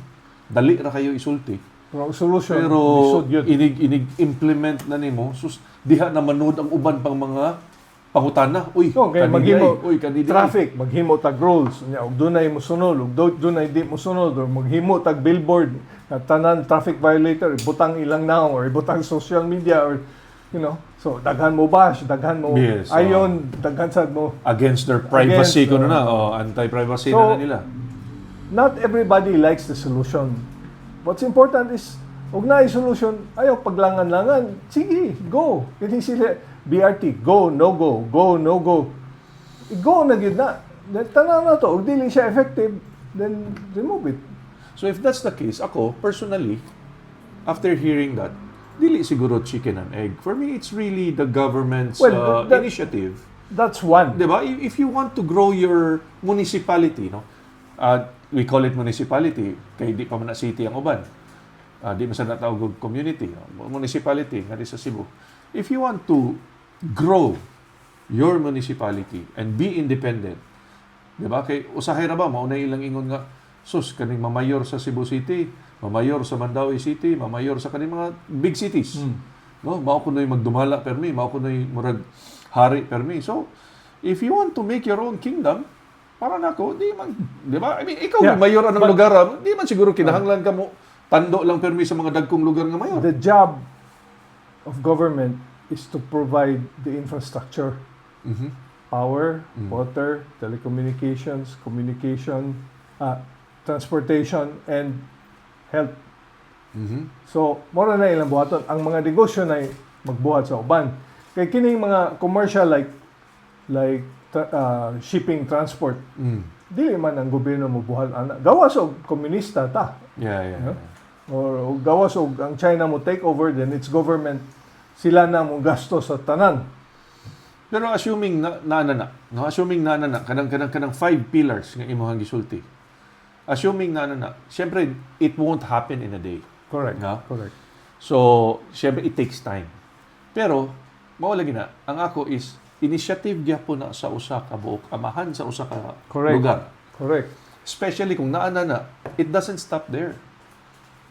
dali ra kayo isulti. Pero ang solution Pero lisod yun. inig implement na nimo sus diha na manood ang uban pang mga pangutana. Uy, So, kaya kanidi maghimo ay. Uy, kanidi ay. traffic, maghimo tag rules, nya og dunay mo sunod, ug dunay di mo sunod, or maghimo tag billboard na tanan traffic violator, ibutang ilang naong or ibutang social media or you know. So daghan mo bash, daghan mo Yes, ayon, daghan sad mo. Against their privacy Against, kuno na. Anti-privacy So, na nila. Not everybody likes the solution. What's important is ug naay solution, ayaw paglangan-langan. Sige, go. Kini sila BRT, go, no go, go, no go. Go na gyud na. Tanaw na to, ug dili siya effective, then remove it. So if that's the case, ako personally after hearing that, dili siguro chicken and egg. For me, it's really the government's Well, that- initiative. That's one. Diba? If you want to grow your municipality, no? We call it municipality, kay di pa man na city ang uban. Di man sa natawag og community, no? Municipality, nga di sa Cebu. If you want to grow your municipality and be independent, diba? Kay usahay ra ba, maunay ilang ingon nga, sus, kaning mamayor sa Cebu City, mamayor sa Mandaue City, mamayor sa kaning mga big cities. No, mao kunoy magdumala permi, mao kunoy murag hari permi. So, if you want to make your own kingdom, para nako, di man, di ba? I mean, ikaw Yeah, mayor ng but- lugar, di man siguro kinahanglan ka mo tando lang permi sa mga dagkong lugar nga mayor. The job of government is to provide the infrastructure, power, water, telecommunications, communication, transportation, and health So, mora na ilang buhaton. Ang mga negosyo na magbuhat sa uban. Kay kining mga commercial shipping, transport, dili man ang gobyerno mo buhat ana. Gawas og komunista ta. Yeah. No? Or gawas og ang China mo take over, then its government sila na mo gasto sa tanan. Pero assuming assuming kanang 5 pillars nga imong gisulti. Assuming syempre it won't happen in a day. Correct. No? Correct. So, syempre it takes time. Pero mao lagi na ang ako is initiative gyapon na sa usa ka buok amahan sa usa ka Correct. lugar. Correct. Especially kung it doesn't stop there.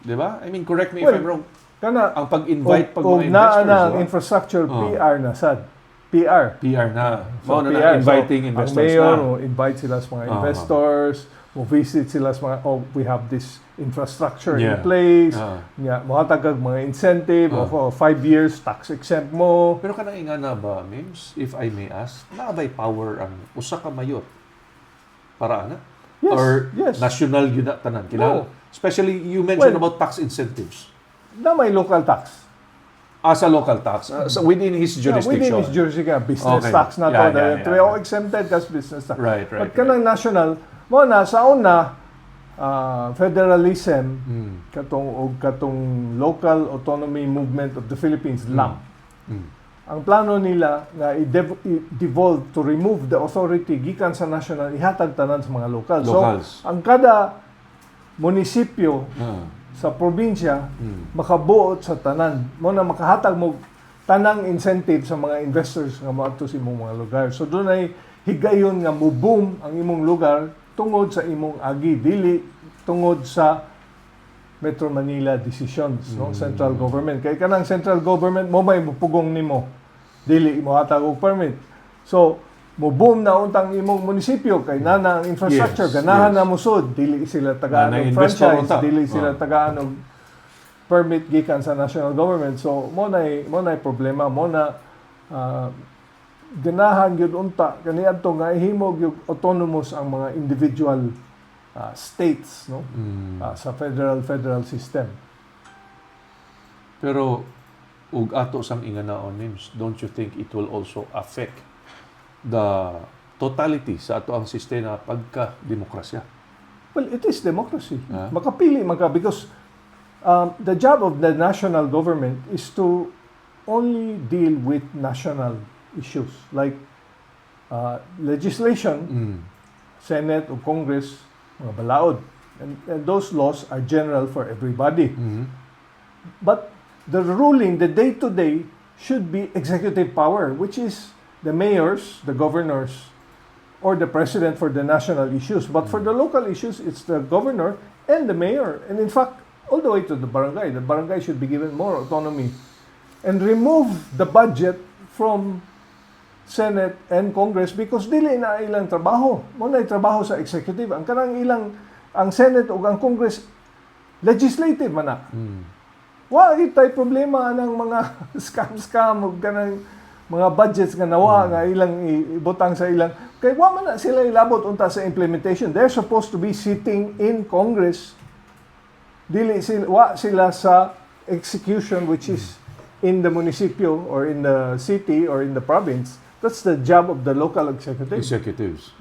'Di ba? I mean, correct me if I'm wrong. Kana Ang pag-invite pag og mga naa investors, na ang diba? infrastructure Oh. PR na sad. PR. PR na. So, Mao na PR. inviting So, investors ang mayor, na. invite sila sa mga Ah. investors, visit sila sa mga, we have this infrastructure in Yeah. place, Ah. muhatag kag mga incentive, Ah. of 5 years, tax exempt mo. Pero kanang ingana ba, Mims, if I may ask, naabay power ang usa ka mayor para ana? Yes, Or yes. national yun na tanan? No. Especially, you mentioned Well, about tax incentives. Na may local tax. As a local tax, so within his Yeah, jurisdiction. within his jurisdiction, business Okay. tax na to. Yeah. We all exempted as business tax. Right. But kanang national, mo na, sa una, federalism, katong local autonomy movement of the Philippines, LAM. Ang plano nila nga i-devolve to remove the authority gikan sa national, ihatag tanan sa mga local. Locals. So, ang kada munisipyo Ah. sa probinsya makabuot sa tanan, mo na makahatag mo tanang incentive sa mga investors nga moadto sa imong mga lugar. So doon ay higayon nga mo-boom ang imong lugar tungod sa imong agi, dili tungod sa Metro Manila decisions, no, central government. Kay kanang central government mo may mupugong nimo, dili mo hatag og permit. So mo-boom na untang imong munisipyo kay nana ang infrastructure, Yes, ganahan yes. na musod, dili sila tagaan Nana og investor franchise, unta. dili sila Oh. tagaan og permit gikan sa national government. So mo nay problema, mo na ganahan gyud unta kaniadto nga ihimog yung autonomous ang mga individual states, no, sa federal system. Pero, ug ato sang inganaon, Mims, don't you think it will also affect the totality sa ato ang sistema pagka-demokrasya? Well, it is democracy. Ah. Makapili man ka because the job of the national government is to only deal with national issues like legislation, Senate o Congress, mga balaod. And those laws are general for everybody. But the ruling, the day-to-day, should be executive power, which is the mayors, the governors, or the president for the national issues. But for the local issues, it's the governor and the mayor. And in fact, all the way to the barangay should be given more autonomy. And remove the budget from Senate and Congress because dili na ilang trabaho. Mo na trabaho sa executive. Ang kanang ilang, ang Senate o ang Congress, legislative man na. Wa itay problema ng mga scam ug kanang mga budgets nga nawa nga ilang ibutang sa ilang kay wa man na sila ilabot unta sa implementation. They're supposed to be sitting in Congress. Dili sila wa sila sa execution which is in the municipio or in the city or in the province. That's the job of the local executive. Executives.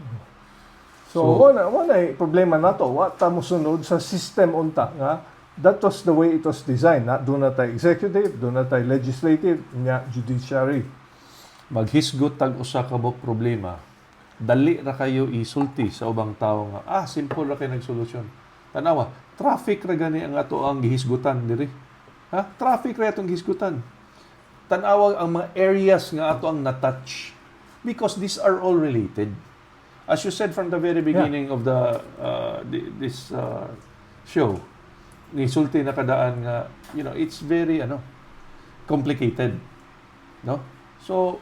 So, wala problema nato. Wa ta mosunod sa system unta nga that was the way it was designed. Doon na tayo executive, doon na tayo legislative, nya judiciary. Maghisgot tag usa ka bok problema. Dali ra kayo isulti sa ubang tawo nga simple ra kay nagsolusyon. Tanawa, traffic ra gani ang ato ang gihisgutan diri. Traffic ra atong gihisgutan. Tanawa ang mga areas nga ato ang na-touch because these are all related. As you said from the very beginning of the this show, nisulti na kadaan nga, it's very complicated. No? So,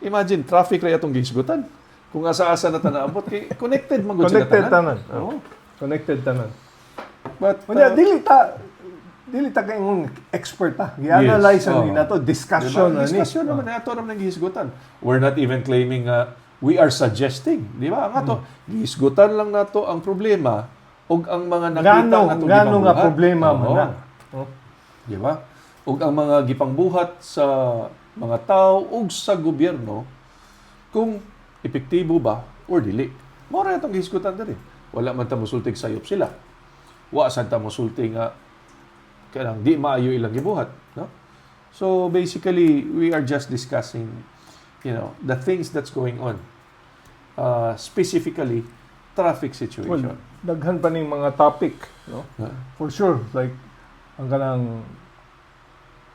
imagine, traffic ra atong gihisgutan. Kung asa-asa na tanaabot, connected man gud sila Connected tanan. tanan. Oo. Connected tanan. But, Kunya, dili ta kay mong expert ta. I-analyze Yes. ni nato, discussion diba? na ni. Discussion naman, ato naman ang gihisgutan. We're not even claiming we are suggesting. Di ba? Ang ato, gihisgutan lang nato ang problema o ang mga nakita Ngano natong nga gimabuhat. problema man Oo. na. Oh. Di ba? Ug ang mga gipangbuhat sa mga tao ug sa gobyerno kung epektibo ba or dili. Mao ra itong gihisgutan diri. Wala man ta mosultig sayop sila. Wa sad ta mosulti nga kanang di maayo ilang gibuhat, no? So basically, we are just discussing, the things that's going on. Specifically, traffic Well, situation. daghan pa ning mga topic, no? For sure, like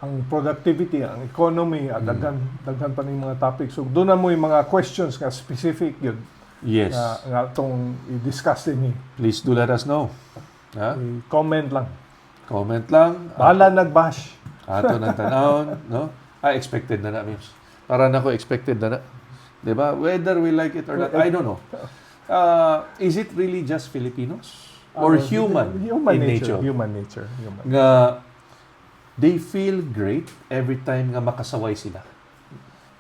ang productivity, ang economy, at daghan pa ning mga topics. So doon na mo yung mga questions nga specific yun Yes. nga tong i-discuss din Please do let us know. Ha? comment lang. Comment lang. Bahala nag-bash. Ato ng tanawon, no? Expected na Mims. Para na ko expected na. 'Di ba? Whether we like it or not, I don't know. Is it really just Filipinos or human in nature? Human nature. Nga they feel great every time nga makasaway sila.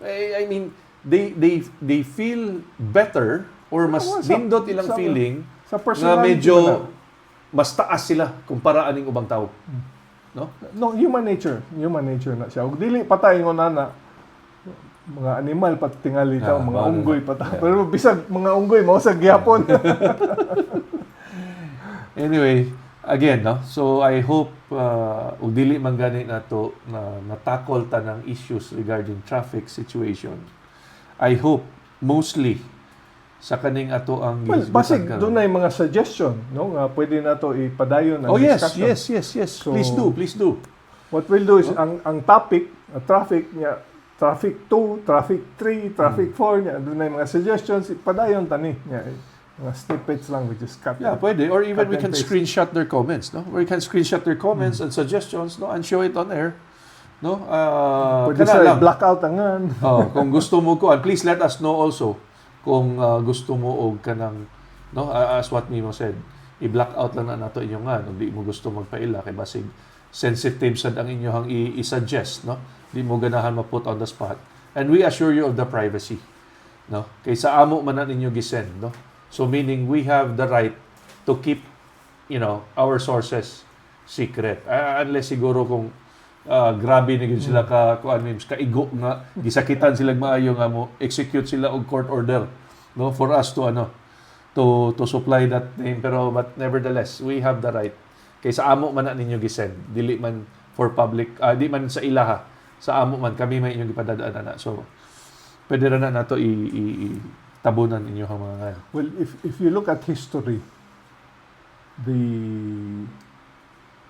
I mean, they feel better or mas nindot ilang feeling sa nga personality medyo na. mas taas sila kumpara aning ubang tao. No? No, human nature na siya. Ug dili patay ngo na mga animal pat tingali ta, mga unggoy pata. Pero bisag mga unggoy mao sa gyapon. Anyway, again, no? So I hope ug dili man gani nato na natakol ta ng issues regarding traffic situation. I hope mostly sa kaning ato ang Well, basig karon. doon ay mga suggestion, no? Nga pwede nato ipadayon ang Oh yes, discussion. yes. So, Please do. What we'll do is ang topic, traffic niya, traffic 2, traffic 3, traffic 4 niya, doon ay mga suggestions ipadayon tani niya. Mga snippets lang we just cut. Yeah, pwede. Or even we Cut can and paste. screenshot their comments, no? Or we can screenshot their comments and suggestions, no? And show it on air, no? Pwede kana sa lang. blackout angan. Kung gusto mo ko, please let us know also kung gusto mo og kanang, no? As what Mimo said, i-block out lang na nato inyo nga, no? Di mo gusto magpaila kay basig sensitive sad ang inyohang i-suggest, no? Di mo ganahan ma-put on the spot. And we assure you of the privacy, no? Kaysa amo man na ninyo gisend, no? So meaning we have the right to keep, our sources secret. Unless siguro kung grabe na gid sila kaigo nga gisakitan sila maayo nga mo execute sila og court order, no, for us to to supply that name, pero but nevertheless we have the right kaysa amo man na ninyo gisend, dili man for public, di man sa ilaha, sa amo man kami may inyong gipadadaan na. So pwede ra na nato tabunan inyo ang mga ngayon. Well, if you look at history, the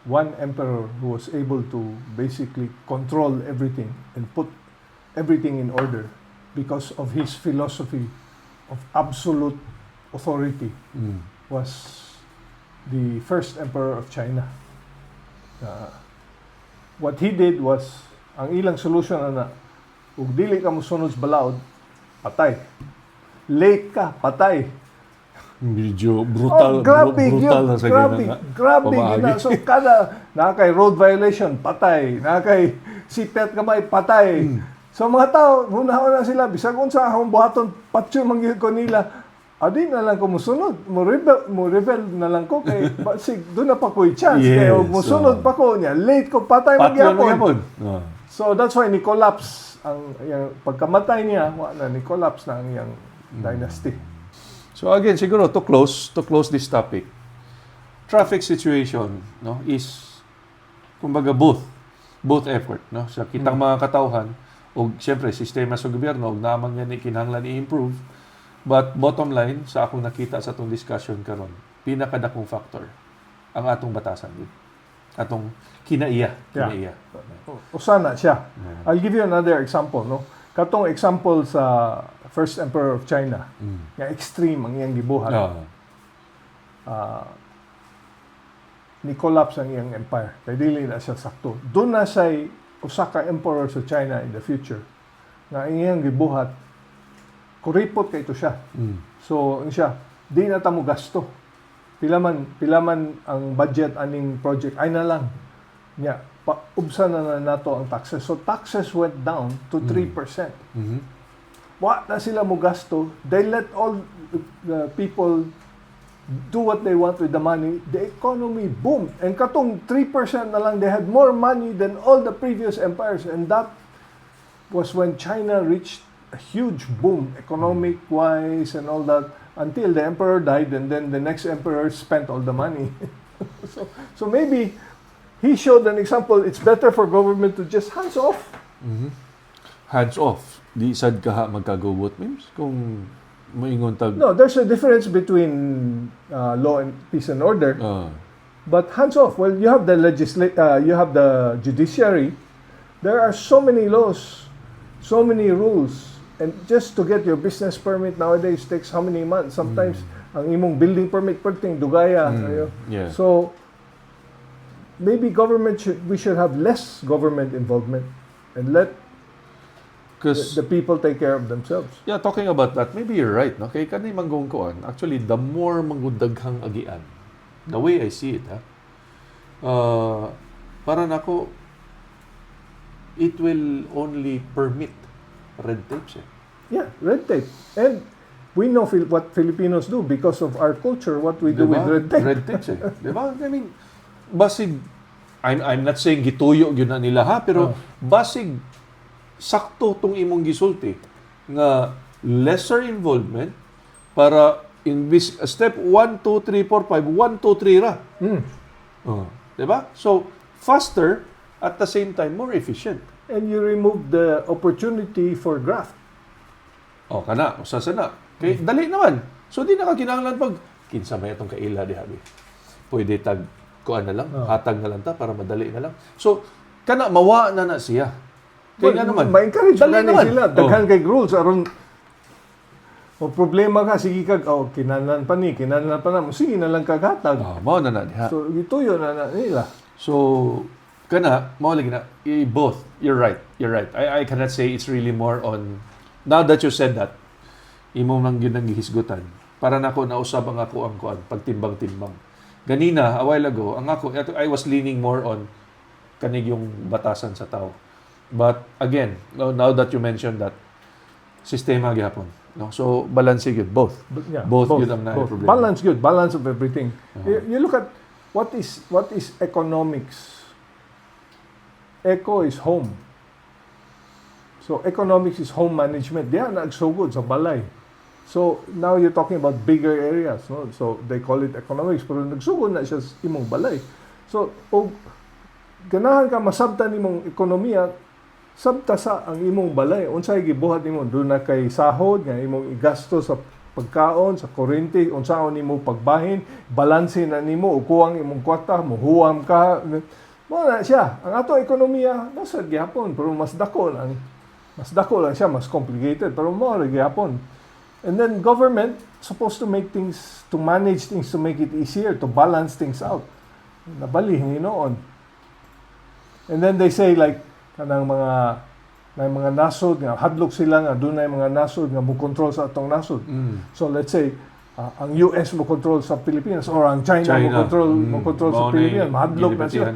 one emperor who was able to basically control everything and put everything in order because of his philosophy of absolute authority was the first emperor of China. What he did was, ang ilang solution ug dili ka mosunod sa balaod, patay. Late ka, patay. Medyo brutal, grabe brutal yun. na sa Grabe pamahagi. gina. So kada nakay road violation, patay. Nakay seatbelt kamay, patay. So mga tao, una sila bisag unsa akong buhaton patyo mangyud ko nila. Adi na lang ko musunod. Mo rebel na lang ko kay basig do na pa ko'y chance. Yes, Kaya musunod pa ko niya. Late ko, patay magyapon. So that's why ni collapse ang yang pagkamatay niya, wa na ni collapse na ang iyang dynasty. So again, siguro to close this topic, traffic situation, no, is kumbaga both effort, no, sa kitang mga katawhan ug syempre sistema sa gobyerno ug naman nga ni kinahanglan i-improve. But bottom line sa akong nakita sa atong discussion karon, pinakadakong factor ang atong batasan gid. Atong kinaiya. Usana siya. I'll give you another example, no. Katong example sa first emperor of China, nga extreme ang iyang gibuhat. Ni collapse ang iyang empire. Kay dili na siya sakto. Doon na say usa ka emperor sa China in the future nga ang iyang gibuhat kuripot kay to siya. So, siya, di na ta mo gasto. Pila man ang budget aning project ay na lang. Nya, ubsa na nato ang taxes. So taxes went down to 3%. Wa na sila mo gasto. They let all the people do what they want with the money, the economy boomed. And katong 3% na lang, they had more money than all the previous empires. And that was when China reached a huge boom, economic-wise and all that, until the emperor died, and then the next emperor spent all the money. So maybe he showed an example. It's better for government to just hands off. Hands off. Di sad ka magkagubot, memes? Kung moingon tag... No, there's a difference between law and peace and order. But hands off. Well, you have the you have the judiciary. There are so many laws, so many rules, and just to get your business permit nowadays takes how many months? Sometimes ang imong building permit perting dugaya. Yeah. So maybe we should have less government involvement and let Because the people take care of themselves. yeah, talking about that, maybe you're right, no? Kay kanay manggong kuan. Actually, the more manggudaghang agian, the way I see it, para nako, it will only permit red tapes. Yeah, red tape. And we know what Filipinos do because of our culture, what we do with red tape. Red tapes Diba? I mean, basig, I'm not saying gituyo yun na nila pero basig, sakto tong imong gisulti nga lesser involvement para in step 1, 2, 3, 4, 5, 1, 2, 3 ra. Diba? So, faster at the same time, more efficient. And you remove the opportunity for graft. Kana, usasa na. Okay, dali naman. So, di na ka kinahanglan pag kinsa may itong kaila di habi. Pwede tag kuan na lang, hatag na lang ta para madali na lang. So, kana mawa na siya. Kaya nga naman. Ma-encourage dali na naman. sila. Daghan kay rules aron o problema ka, sige kag, kinahanglan pa na, sige na lang kaghatag. Mao na diha. So, ituyo na nila. So, kana, mao lagi na, both. You're right. I cannot say it's really more on, now that you said that, imo man yun ang gihisgutan. Para nako nausab ang ako ang kuan, pagtimbang-timbang. Ganina, a while ago, I was leaning more on kanig yung batasan sa tao. But again, now that you mentioned that, sistema gihapon. No? So, balance yun. Both yun ang problema. Balance good. Balance of everything. You look at what is economics. Eco is home. So, economics is home management. Diyan nagsugod sa balay. So, now you're talking about bigger areas. No? So, they call it economics. Pero nagsugod na siya sa imong balay. So, ganahan ka masabtan imong ekonomiya, sabta sa ang imong balay. Unsay gibuhat nimo? Doon na kay sahod, nga imong igasto sa pagkaon, sa kuryente, unsaon nimo pagbahin, balanse na nimo, o kuwang imong kwarta, muhuam ka. Mo na siya. Ang ato ekonomiya, nasa gihapon, pero mas dako lang siya, mas complicated, pero mo ra gihapon. And then government supposed to manage things to make it easier, to balance things out. Nabali hinoon. And then they say like kanang mga nasod nga hadlok sila nga dunay mga nasod nga mo control sa atong nasod. So let's say ang US mo control sa Pilipinas or ang China. mo control sa Pilipinas, mahadlok na siya.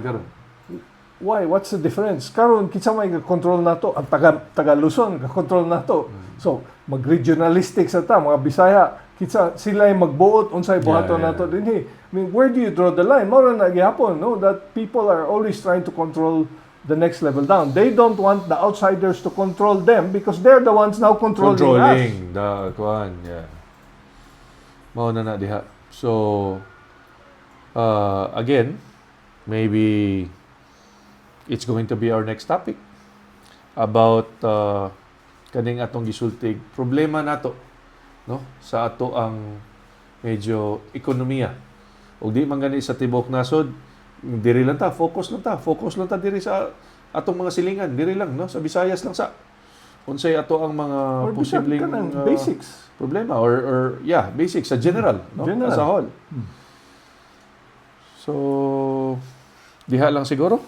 Why? What's the difference? Karon kinsa may control nato ang taga Luzon control nato. So mag-regionalistic sa ta mga Bisaya kinsa sila ay magbuot unsay buhaton nato dinhi. I mean, where do you draw the line? Mao na gihapon, no, that people are always trying to control the next level down. They don't want the outsiders to control them because they're the ones now controlling us. The kuan, yeah. Mao na diha. So again, maybe it's going to be our next topic about kaning atong gisultig problema nato, no, sa ato ang medyo ekonomiya. Og di man gani sa tibok nasod, diri lang ta, focus lang ta diri sa atong mga silingan, diri lang, no, sa Visayas lang sa unsay ato ang mga posibleng basics problema or basics sa general, no, as a whole. So diha lang siguro